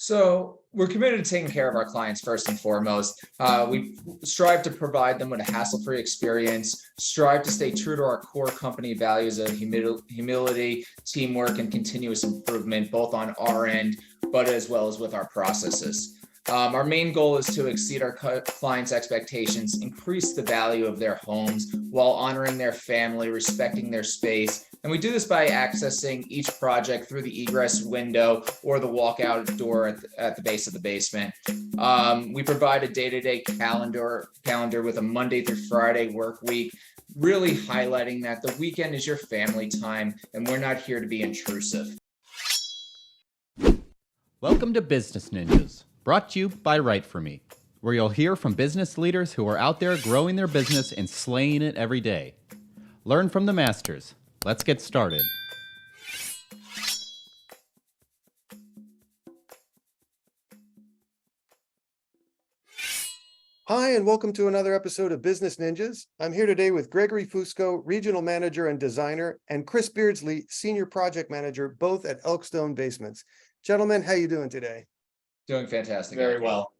So we're committed to taking care of our clients first and foremost. We strive to provide them with a hassle-free experience, strive to stay true to our core company values of humility, teamwork, and continuous improvement, both on our end, but as well as with our processes. Our main goal is to exceed our clients' expectations, increase the value of their homes while honoring their family, respecting their space. And we do this by accessing each project through the egress window or the walkout door at the base of the basement. We provide a day-to-day calendar with a Monday through Friday work week, really highlighting that the weekend is your family time and we're not here to be intrusive. Welcome to Business Ninjas, brought to you by WriteForMe, where you'll hear from business leaders who are out there growing their business and slaying it every day. Learn from the masters. Let's get started. Hi, and welcome to another episode of Business Ninjas. I'm here today with Gregory Fusco, Regional Manager and Designer, and Chris Beardsley, Senior Project Manager, both at ElkStone Basements. Gentlemen, how you doing today? Doing fantastic. Very well.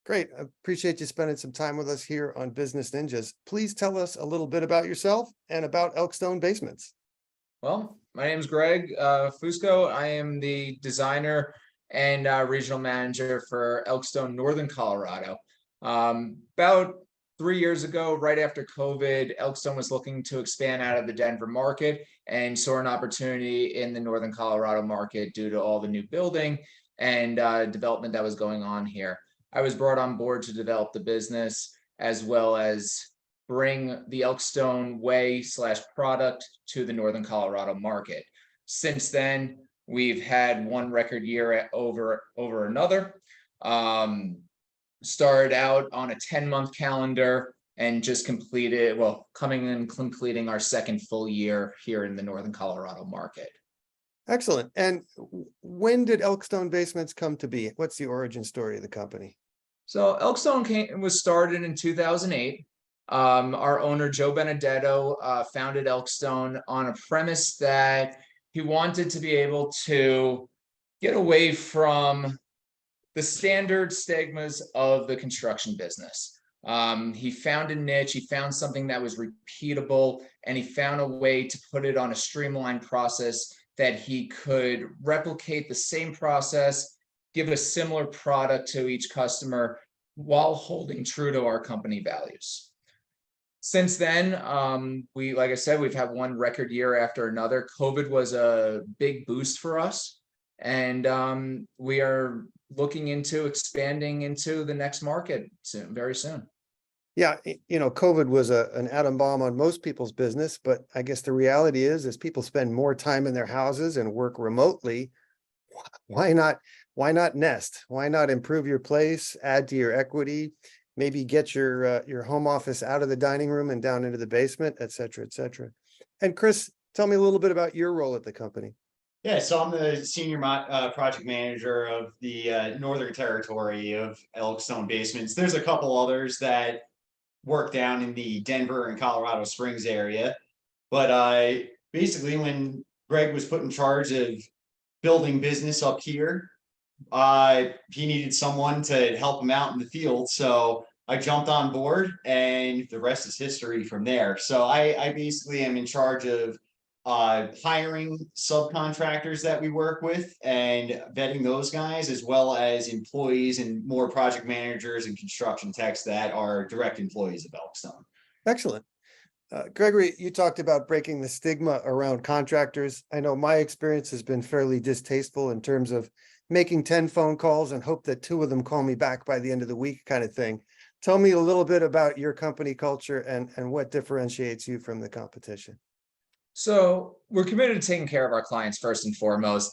Great. I appreciate you spending some time with us here on Business Ninjas. Please tell us a little bit about yourself and about ElkStone Basements. Well, my name is Greg Fusco. I am the designer and regional manager for ElkStone Northern Colorado. About 3 years ago, right after COVID, ElkStone was looking to expand out of the Denver market and saw an opportunity in the Northern Colorado market due to all the new building and development that was going on here. I was brought on board to develop the business as well as bring the ElkStone way / product to the Northern Colorado market. Since then, we've had one record year over another. Started out on a 10-month calendar and just completing our second full year here in the Northern Colorado market. Excellent. And when did ElkStone Basements come to be? What's the origin story of the company? So ElkStone was started in 2008. Our owner, Joe Benedetto, founded ElkStone on a premise that he wanted to be able to get away from the standard stigmas of the construction business. He found a niche, he found something that was repeatable, and he found a way to put it on a streamlined process that he could replicate the same process, give a similar product to each customer while holding true to our company values. Since then, like I said, we've had one record year after another. COVID was a big boost for us, and we are looking into expanding into the next market very soon. Yeah, COVID was an atom bomb on most people's business, but I guess the reality is, as people spend more time in their houses and work remotely, why not nest? Why not improve your place, add to your equity, maybe get your home office out of the dining room and down into the basement, et cetera, et cetera. And Chris, tell me a little bit about your role at the company. Yeah, so I'm the senior project manager of the Northern Territory of ElkStone Basements. There's a couple others that work down in the Denver and Colorado Springs area. But basically, when Greg was put in charge of building business up here, he needed someone to help him out in the field. So I jumped on board, and the rest is history from there. So I basically am in charge of hiring subcontractors that we work with and vetting those guys, as well as employees and more project managers and construction techs that are direct employees of ElkStone. Excellent. Gregory, you talked about breaking the stigma around contractors. I know my experience has been fairly distasteful in terms of making 10 phone calls and hope that 2 of them call me back by the end of the week kind of thing. Tell me a little bit about your company culture and what differentiates you from the competition. So we're committed to taking care of our clients first and foremost.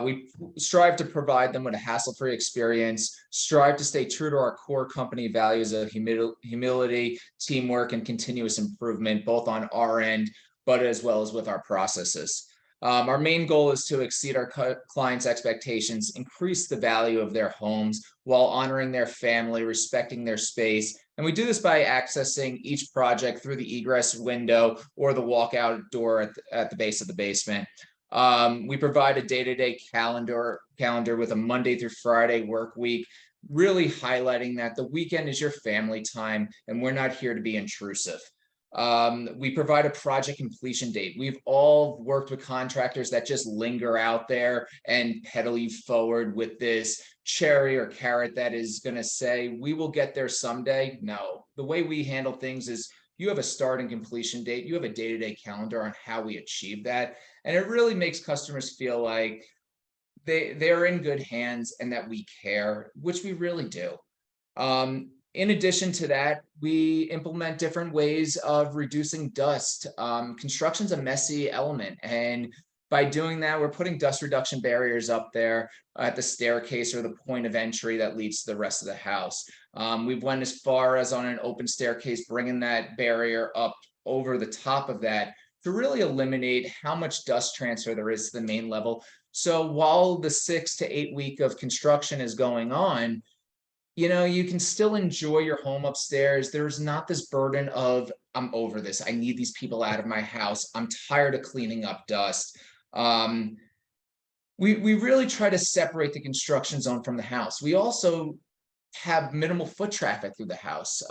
We strive to provide them with a hassle-free experience, strive to stay true to our core company values of humility, teamwork, and continuous improvement, both on our end, but as well as with our processes. Our main goal is to exceed our clients' expectations, increase the value of their homes while honoring their family, respecting their space. And we do this by accessing each project through the egress window or the walkout door at the base of the basement. We provide a day-to-day calendar with a Monday through Friday work week, really highlighting that the weekend is your family time and we're not here to be intrusive. We provide a project completion date. We've all worked with contractors that just linger out there and pedal you forward with this cherry or carrot that is going to say, we will get there someday. No, the way we handle things is you have a start and completion date. You have a day-to-day calendar on how we achieve that. And it really makes customers feel like they're in good hands and that we care, which we really do. In addition to that, we implement different ways of reducing dust. Construction's a messy element, and by doing that, we're putting dust reduction barriers up there at the staircase or the point of entry that leads to the rest of the house. We've went as far as on an open staircase, bringing that barrier up over the top of that to really eliminate how much dust transfer there is to the main level. So while the 6 to 8 week of construction is going on, you can still enjoy your home upstairs. There's not this burden of, I'm over this. I need these people out of my house. I'm tired of cleaning up dust. We really try to separate the construction zone from the house. We also have minimal foot traffic through the house.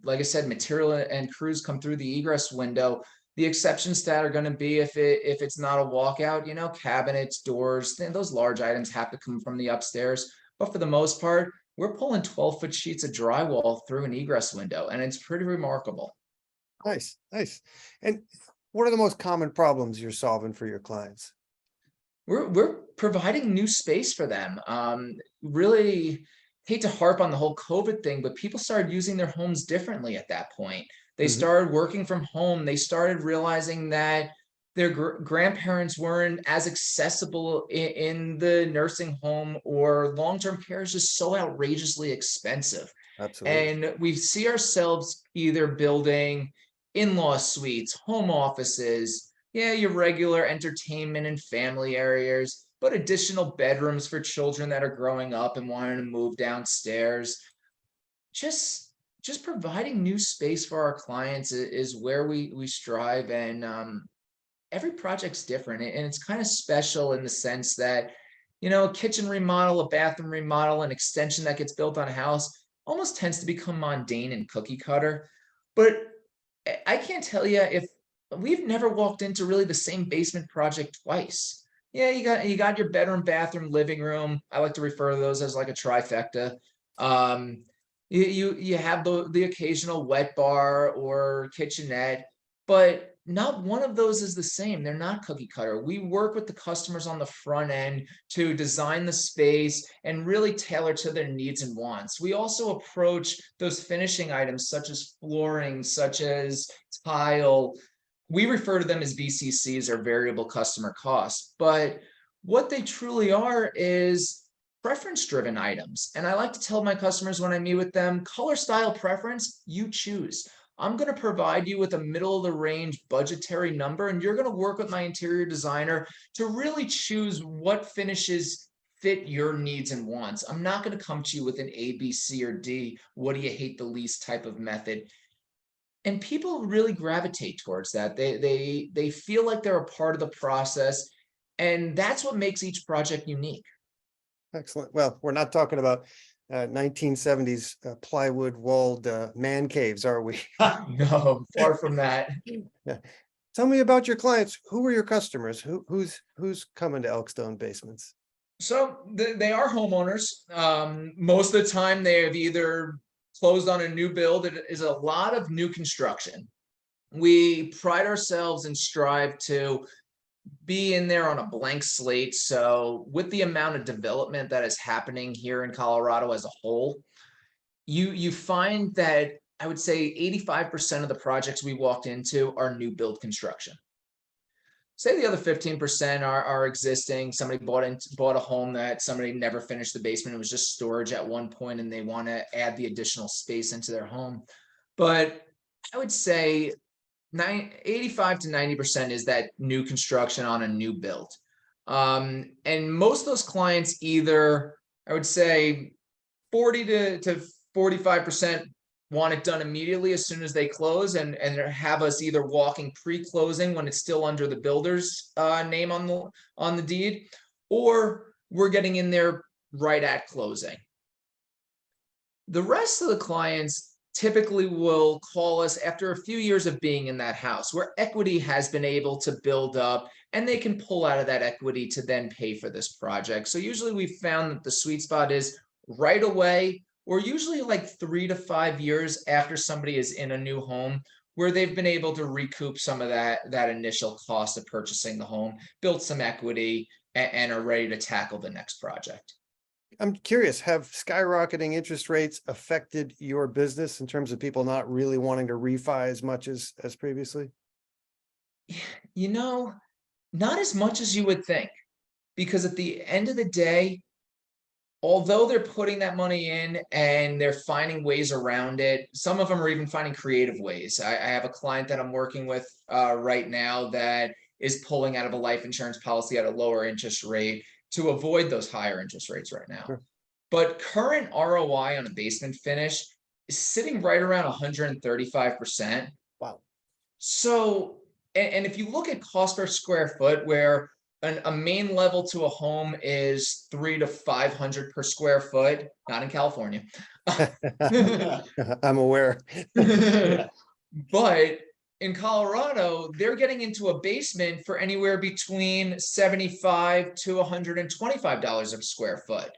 Like I said, material and crews come through the egress window. The exceptions to that are going to be if it's not a walkout, cabinets, doors, those large items have to come from the upstairs. But for the most part, we're pulling 12-foot sheets of drywall through an egress window, and it's pretty remarkable. Nice, nice. And what are the most common problems you're solving for your clients? We're providing new space for them. Really hate to harp on the whole COVID thing, but people started using their homes differently at that point. They started working from home. They started realizing that their grandparents weren't as accessible in the nursing home, or long-term care is just so outrageously expensive. Absolutely. And we see ourselves either building in-law suites, home offices, your regular entertainment and family areas, but additional bedrooms for children that are growing up and wanting to move downstairs. Just providing new space for our clients is where we strive. And every project's different, and it's kind of special in the sense that, a kitchen remodel, a bathroom remodel, an extension that gets built on a house almost tends to become mundane and cookie cutter. But I can't tell you if we've never walked into really the same basement project twice. Yeah, you got your bedroom, bathroom, living room. I like to refer to those as like a trifecta. You have the occasional wet bar or kitchenette, but not one of those is the same. They're not cookie cutter. We work with the customers on the front end to design the space and really tailor to their needs and wants. We also approach those finishing items such as flooring, such as tile. We refer to them as VCCs, or variable customer costs, but what they truly are is preference-driven items. And I like to tell my customers when I meet with them, color, style, preference, you choose. I'm going to provide you with a middle of the range budgetary number, and you're going to work with my interior designer to really choose what finishes fit your needs and wants. I'm not going to come to you with an A, B, C, or D, what do you hate the least type of method. And people really gravitate towards that. They feel like they're a part of the process, and that's what makes each project unique. Excellent. Well, we're not talking about 1970s plywood walled man caves, are we? No, far from that. Yeah. Tell me about your clients. Who are your customers? Who's coming to ElkStone Basements? So they are homeowners. Most of the time they have either closed on a new build. It is a lot of new construction. We pride ourselves and strive to be in there on a blank slate. So with the amount of development that is happening here in Colorado as a whole, you find that I would say 85% of the projects we walked into are new build construction. Say the other 15% are existing. Somebody bought a home that somebody never finished the basement. It was just storage at one point, and they want to add the additional space into their home. But I would say 85 to 90% is that new construction on a new build. And most of those clients either, I would say 40 to 45% want it done immediately as soon as they close, and have us either walking pre-closing when it's still under the builder's name on the deed, or we're getting in there right at closing. The rest of the clients typically will call us after a few years of being in that house where equity has been able to build up, and they can pull out of that equity to then pay for this project. So usually we've found that the sweet spot is right away, or usually like 3 to 5 years after somebody is in a new home, where they've been able to recoup some of that initial cost of purchasing the home, build some equity, and are ready to tackle the next project. I'm curious, have skyrocketing interest rates affected your business in terms of people not really wanting to refi as much as previously? You know, not as much as you would think, because at the end of the day, although they're putting that money in and they're finding ways around it, some of them are even finding creative ways. I have a client that I'm working with right now that is pulling out of a life insurance policy at a lower interest rate to avoid those higher interest rates right now. Sure. But current ROI on a basement finish is sitting right around 135%. Wow. So, and if you look at cost per square foot, where a main level to a home is 300 to 500 per square foot, not in California. I'm aware. But in Colorado, they're getting into a basement for anywhere between $75 to $125 a square foot.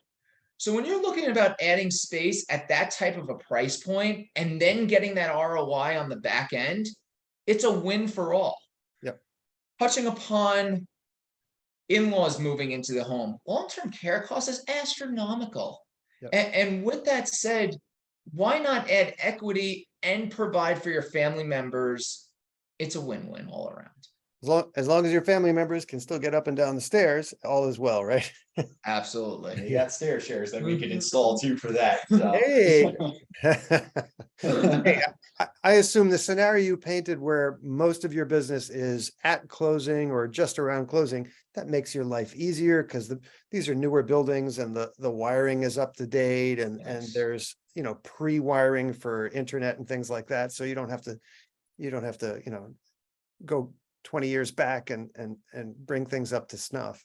So when you're looking about adding space at that type of a price point and then getting that ROI on the back end, it's a win for all. Yep. Touching upon in-laws moving into the home, long-term care cost is astronomical. Yep. And with that said, why not add equity and provide for your family members? It's a win-win all around. As long as your family members can still get up and down the stairs, all is well, right? Absolutely. They got stair shares that we could install too for that. So. Hey. Hey, I assume the scenario you painted where most of your business is at closing or just around closing, that makes your life easier because these are newer buildings and the wiring is up to date and there's, pre-wiring for internet and things like that. So you don't have to, go 20 years back and bring things up to snuff.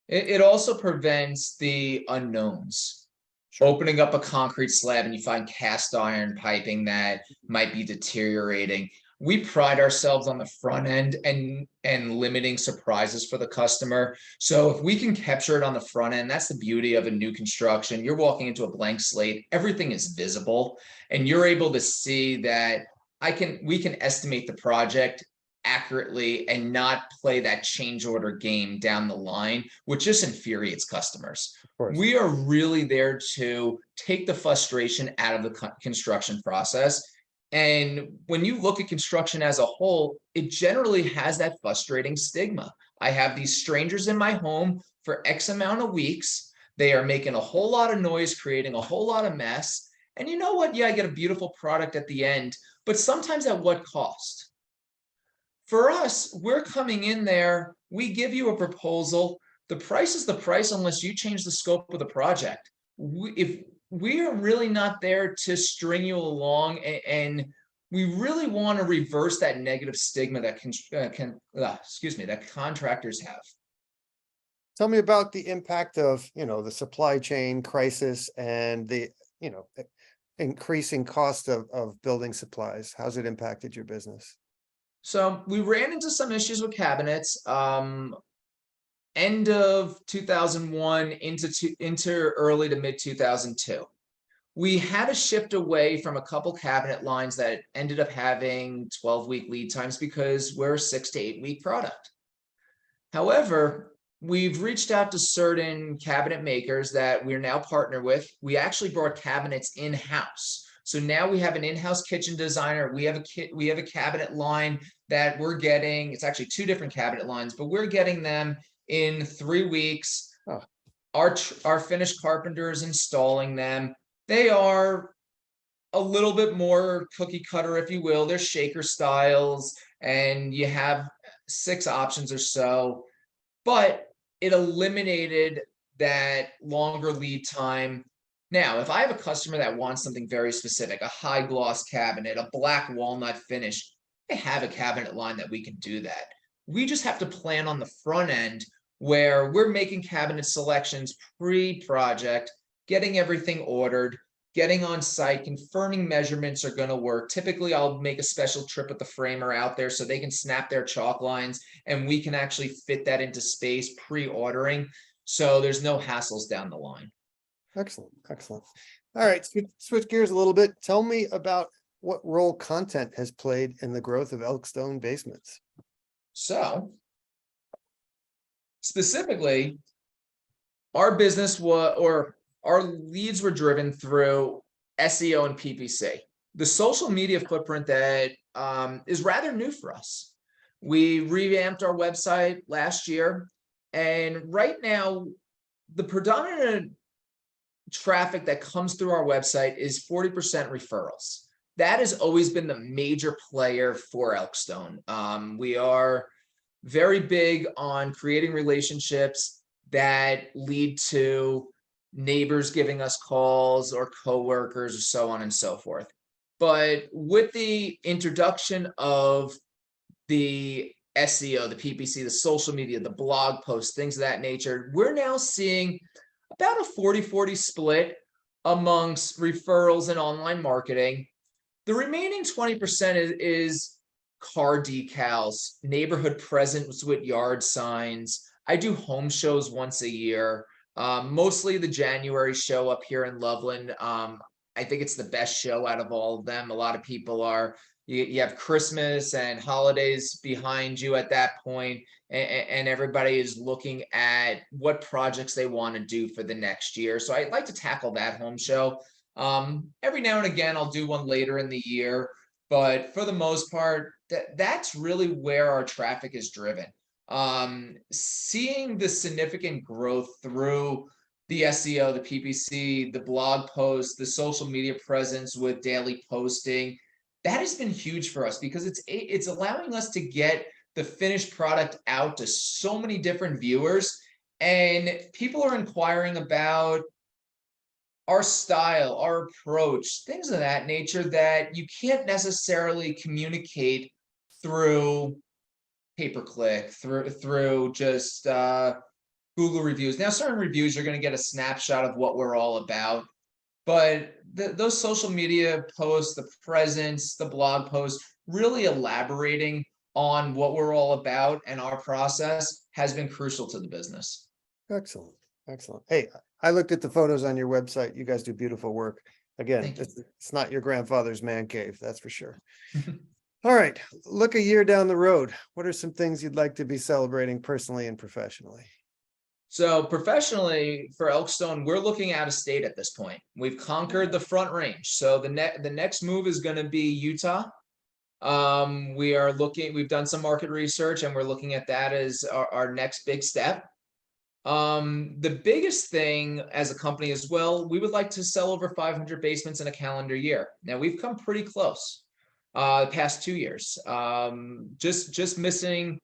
It also prevents the unknowns. Sure. Opening up a concrete slab and you find cast iron piping that might be deteriorating. We pride ourselves on the front end and limiting surprises for the customer. So if we can capture it on the front end, that's the beauty of a new construction. You're walking into a blank slate, everything is visible, and you're able to see that we can estimate the project accurately and not play that change order game down the line, which just infuriates customers. We are really there to take the frustration out of the construction process. And when you look at construction as a whole, it generally has that frustrating stigma. I have these strangers in my home for X amount of weeks. They are making a whole lot of noise, creating a whole lot of mess. And you know what? Yeah, I get a beautiful product at the end, but sometimes at what cost? For us, we're coming in there, we give you a proposal. The price is the price unless you change the scope of the project. If we are really not there to string you along, and we really want to reverse that negative stigma that that contractors have. Tell me about the impact of, the supply chain crisis and the, increasing cost of building supplies. How's it impacted your business? So we ran into some issues with cabinets, end of 2001 into early to mid 2002. We had to shift away from a couple cabinet lines that ended up having 12-week lead times because we're a 6 to 8 week product. However, we've reached out to certain cabinet makers that we're now partnered with. We actually brought cabinets in-house. So now we have an in-house kitchen designer. We have a cabinet line that we're getting. It's actually 2 different cabinet lines, but we're getting them in 3 weeks. Oh. Our finished carpenters installing them. They are a little bit more cookie cutter, if you will. They're shaker styles, and you have 6 options or so. But it eliminated that longer lead time. Now, if I have a customer that wants something very specific, a high gloss cabinet, a black walnut finish, I have a cabinet line that we can do that. We just have to plan on the front end where we're making cabinet selections pre-project, getting everything ordered, getting on site, confirming measurements are going to work. Typically, I'll make a special trip with the framer out there so they can snap their chalk lines and we can actually fit that into space pre-ordering. So there's no hassles down the line. Excellent, excellent. All right, switch gears a little bit. Tell me about what role content has played in the growth of ElkStone Basements. So specifically, our business or our leads were driven through SEO and PPC. The social media footprint that is rather new for us. We revamped our website last year, and right now, the predominant traffic that comes through our website is 40% referrals. That has always been the major player for ElkStone. We are very big on creating relationships that lead to neighbors giving us calls or coworkers or so on and so forth. But with the introduction of the SEO, the PPC, the social media, the blog posts, things of that nature, we're now seeing about a 40-40 split amongst referrals and online marketing. The remaining 20% is car decals, neighborhood presence with yard signs. I do home shows once a year, mostly the January show up here in Loveland. I think it's the best show out of all of them. A lot of people are, you have Christmas and holidays behind you at that point, and everybody is looking at what projects they want to do for the next year. So I'd like to tackle that home show. Every now and again, I'll do one later in the year, but for the most part, that's really where our traffic is driven. Seeing the significant growth through the SEO, the PPC, the blog posts, the social media presence with daily posting, that has been huge for us because it's allowing us to get the finished product out to so many different viewers, and people are inquiring about our style, our approach, things of that nature that you can't necessarily communicate through pay-per-click, through just Google reviews. Now, certain reviews, you're going to get a snapshot of what we're all about, but those social media posts, the presence, the blog posts, really elaborating on what we're all about and our process has been crucial to the business. Excellent, excellent. Hey, I looked at the photos on your website. You guys do beautiful work. Again, it's not your grandfather's man cave, that's for sure. All right, look a year down the road. What are some things you'd like to be celebrating personally and professionally? So professionally for ElkStone, we're looking out of state at this point. We've conquered the Front Range. So the next move is going to be Utah. We've done some market research and we're looking at that as our next big step. The biggest thing as a company as well, we would like to sell over 500 basements in a calendar year. Now we've come pretty close the past 2 years. Just missing,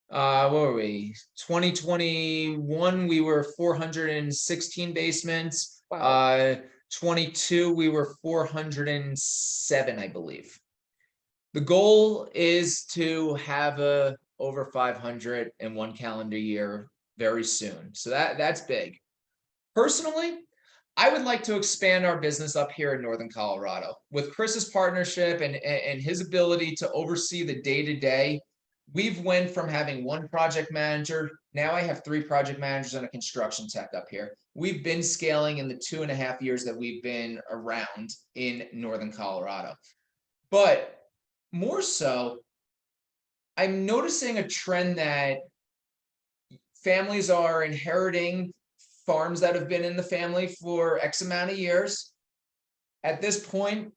what were we? 2021, we were 416 basements. Wow. 22, we were 407, I believe. The goal is to have over 500 in one calendar year very soon. So that's big. Personally, I would like to expand our business up here in Northern Colorado. With Chris's partnership and his ability to oversee the day-to-day, we've went from having one project manager. Now I have 3 project managers and a construction tech up here. We've been scaling in the 2.5 years that we've been around in Northern Colorado. But more so, I'm noticing a trend that families are inheriting farms that have been in the family for X amount of years. At this point,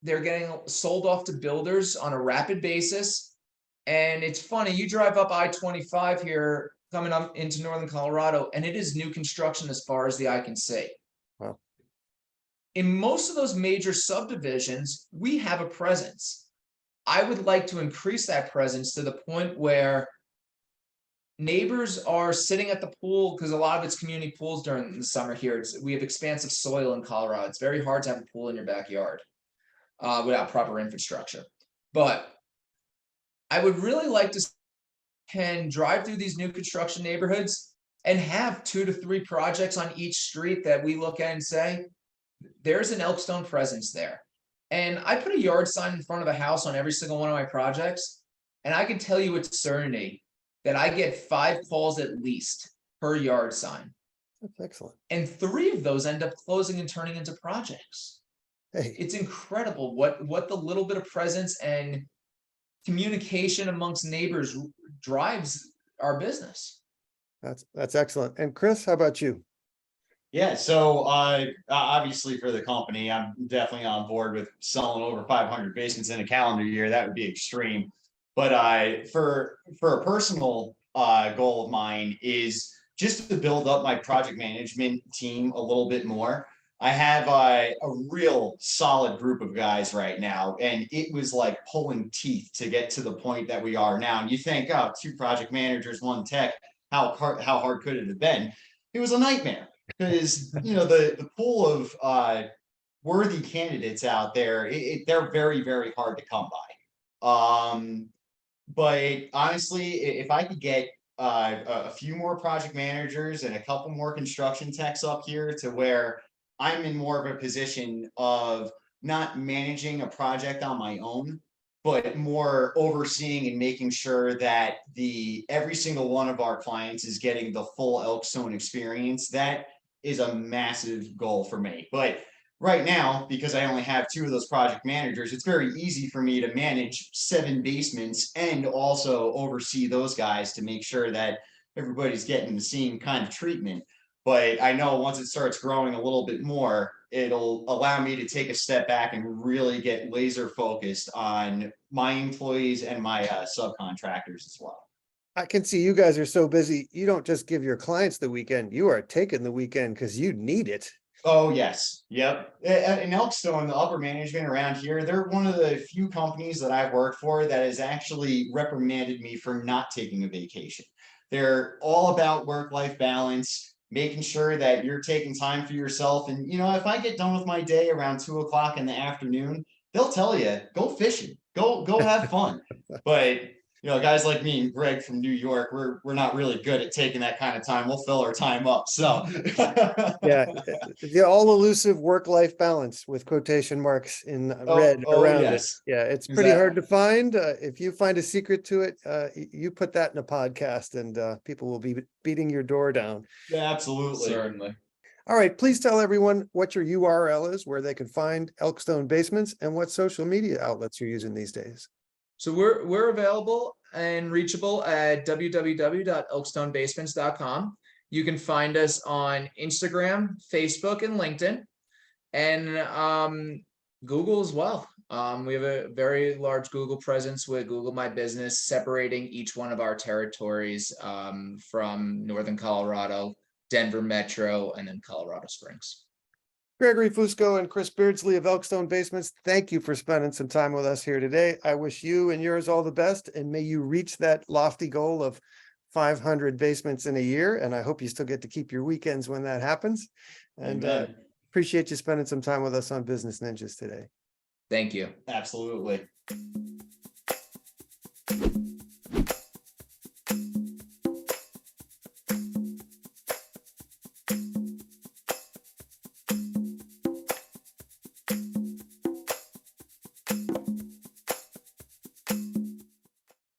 they're getting sold off to builders on a rapid basis. And it's funny, you drive up I-25 here coming up into Northern Colorado, and it is new construction as far as the eye can see. Wow. In most of those major subdivisions, we have a presence. I would like to increase that presence to the point where neighbors are sitting at the pool because a lot of it's community pools during the summer here. We have expansive soil in Colorado. It's very hard to have a pool in your backyard without proper infrastructure. But I would really like to can drive through these new construction neighborhoods and have 2 to 3 projects on each street that we look at and say, there's an ElkStone presence there. And I put a yard sign in front of a house on every single one of my projects. And I can tell you with certainty that I get 5 calls at least per yard sign. That's excellent. And 3 of those end up closing and turning into projects. Hey, It's incredible what the little bit of presence and communication amongst neighbors drives our business. that's excellent. And Chris, how about you? Yeah, so obviously for the company, I'm definitely on board with selling over 500 basements in a calendar year. That would be extreme. But for a personal goal of mine is just to build up my project management team a little bit more. I have a real solid group of guys right now, and it was like pulling teeth to get to the point that we are now. And you think, oh, 2 project managers, 1 tech, how hard could it have been? It was a nightmare because the pool of worthy candidates out there, they're very, very hard to come by. But honestly, if I could get a few more project managers and a couple more construction techs up here to where I'm in more of a position of not managing a project on my own, but more overseeing and making sure that every single one of our clients is getting the full ElkStone experience. That is a massive goal for me. But right now, because I only have 2 of those project managers, it's very easy for me to manage 7 basements and also oversee those guys to make sure that everybody's getting the same kind of treatment. But I know once it starts growing a little bit more, it'll allow me to take a step back and really get laser focused on my employees and my subcontractors as well. I can see you guys are so busy. You don't just give your clients the weekend. You are taking the weekend because you need it. Oh, yes. Yep. In ElkStone, the upper management around here, they're one of the few companies that I've worked for that has actually reprimanded me for not taking a vacation. They're all about work-life balance, making sure that you're taking time for yourself. And, if I get done with my day around 2 o'clock in the afternoon, they'll tell you, go fishing, go have fun. But guys like me and Greg from New York, we're not really good at taking that kind of time. We'll fill our time up. So Yeah, the all elusive work-life balance with quotation marks in red around yes. it. Yeah, it's pretty hard to find. If you find a secret to it, you put that in a podcast and people will be beating your door down. Yeah, absolutely. Certainly. All right, please tell everyone what your URL is, where they can find ElkStone Basements, and what social media outlets you're using these days. So we're available and reachable at www.elkstonebasements.com. You can find us on Instagram, Facebook, and LinkedIn, and Google as well. We have a very large Google presence with Google My Business, separating each one of our territories from Northern Colorado, Denver Metro, and then Colorado Springs. Gregory Fusco and Chris Beardsley of ElkStone Basements, thank you for spending some time with us here today. I wish you and yours all the best, and may you reach that lofty goal of 500 basements in a year. And I hope you still get to keep your weekends when that happens. And appreciate you spending some time with us on Business Ninjas today. Thank you. Absolutely.